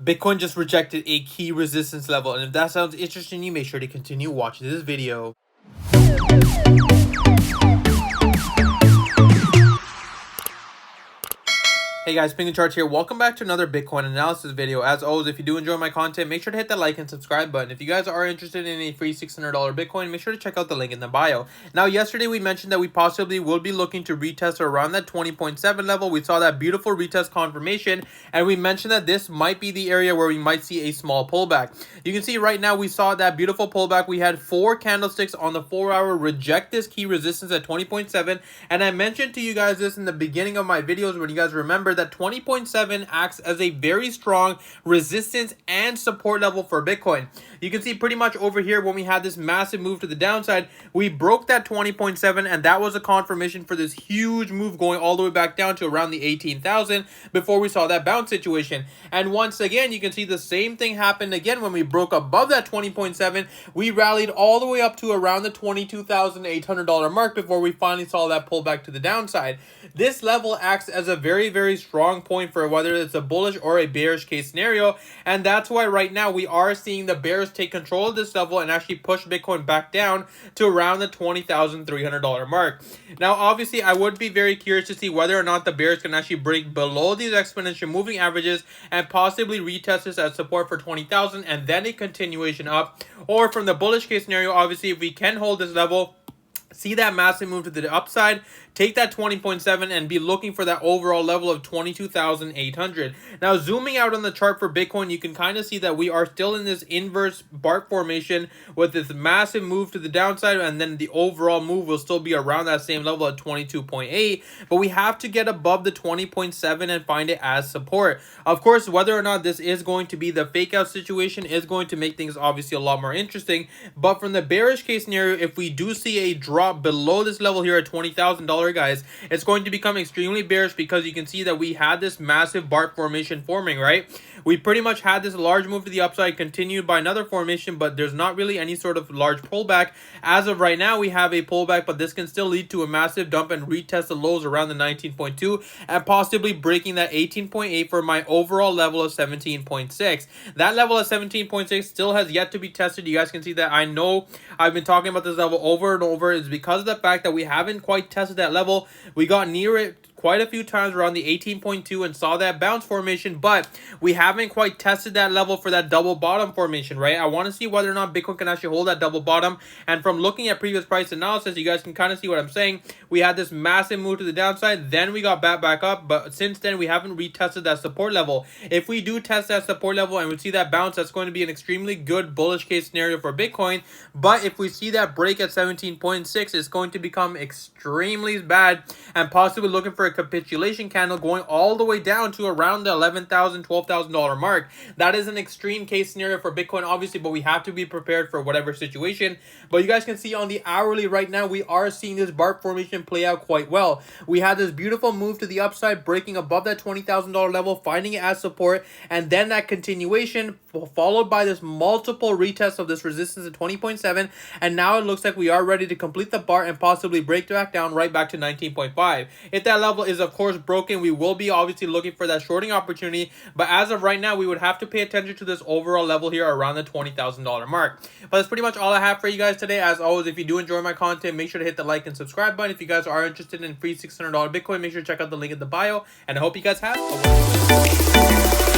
Bitcoin just rejected a key resistance level, and if that sounds interesting to you, make sure to continue watching this video. Hey guys, Pingu Charts here. Welcome back to another Bitcoin analysis video. As always, if you do enjoy my content, make sure to hit that like and subscribe button. If you guys are interested in a free $600 Bitcoin, make sure to check out the link in the bio. Now, yesterday we mentioned that we possibly will be looking to retest around that 20.7 level. We saw that beautiful retest confirmation, and we mentioned that this might be the area where we might see a small pullback. You can see right now we saw that beautiful pullback. We had 4 candlesticks on the 4-hour reject this key resistance at 20.7, and I mentioned to you guys this in the beginning of my videos when you guys remember that 20.7 acts as a very strong resistance and support level for Bitcoin. You can see pretty much over here when we had this massive move to the downside, we broke that 20.7, and that was a confirmation for this huge move going all the way back down to around the 18,000 before we saw that bounce situation. And once again, you can see the same thing happened again when we broke above that 20.7. We rallied all the way up to around the $22,800 mark before we finally saw that pullback to the downside. This level acts as a very, very strong point for whether it's a bullish or a bearish case scenario, and that's why right now we are seeing the bears take control of this level and actually push Bitcoin back down to around the $20,300 mark. Now, obviously, I would be very curious to see whether or not the bears can actually break below these exponential moving averages and possibly retest this as support for 20,000 and then a continuation up. Or from the bullish case scenario, obviously, if we can hold this level, see that massive move to the upside, take that 20.7 and be looking for that overall level of 22,800. Now, zooming out on the chart for Bitcoin, you can kind of see that we are still in this inverse BART formation with this massive move to the downside, and then the overall move will still be around that same level at 22.8, but we have to get above the 20.7 and find it as support. Of course, whether or not this is going to be the fake out situation is going to make things obviously a lot more interesting, but from the bearish case scenario, if we do see a drop below this level here at $20,000, guys, it's going to become extremely bearish because you can see that we had this massive BART formation forming, right? We pretty much had this large move to the upside continued by another formation, but there's not really any sort of large pullback. As of right now, we have a pullback, but this can still lead to a massive dump and retest the lows around the 19.2 and possibly breaking that 18.8 for my overall level of 17.6. That level of 17.6 still has yet to be tested. You guys can see that I know I've been talking about this level over and over. It's because of the fact that we haven't quite tested that level. We got near it quite a few times around the 18.2 and saw that bounce formation, but we haven't quite tested that level for that double bottom formation, right? I want to see whether or not Bitcoin can actually hold that double bottom, and from looking at previous price analysis, you guys can kind of see what I'm saying. We had this massive move to the downside, then we got back up, but since then we haven't retested that support level. If we do test that support level and we see that bounce, that's going to be an extremely good bullish case scenario for Bitcoin, but if we see that break at 17.6, it's going to become extremely bad and possibly looking for a capitulation candle going all the way down to around the $11,000, $12,000 mark. That is an extreme case scenario for Bitcoin, obviously, but we have to be prepared for whatever situation. But you guys can see on the hourly right now, we are seeing this BART formation play out quite well. We had this beautiful move to the upside, breaking above that $20,000 level, finding it as support, and then that continuation followed by this multiple retests of this resistance at 20.7, and now it looks like we are ready to complete the BART and possibly break back down right back to 19.5. If that level is of course broken, we will be obviously looking for that shorting opportunity, but as of right now, we would have to pay attention to this overall level here around the $20,000 mark. But that's pretty much all I have for you guys today. As always, if you do enjoy my content, make sure to hit the like and subscribe button. If you guys are interested in free $600 Bitcoin, make sure to check out the link in the bio, and I hope you guys have a wonderful day.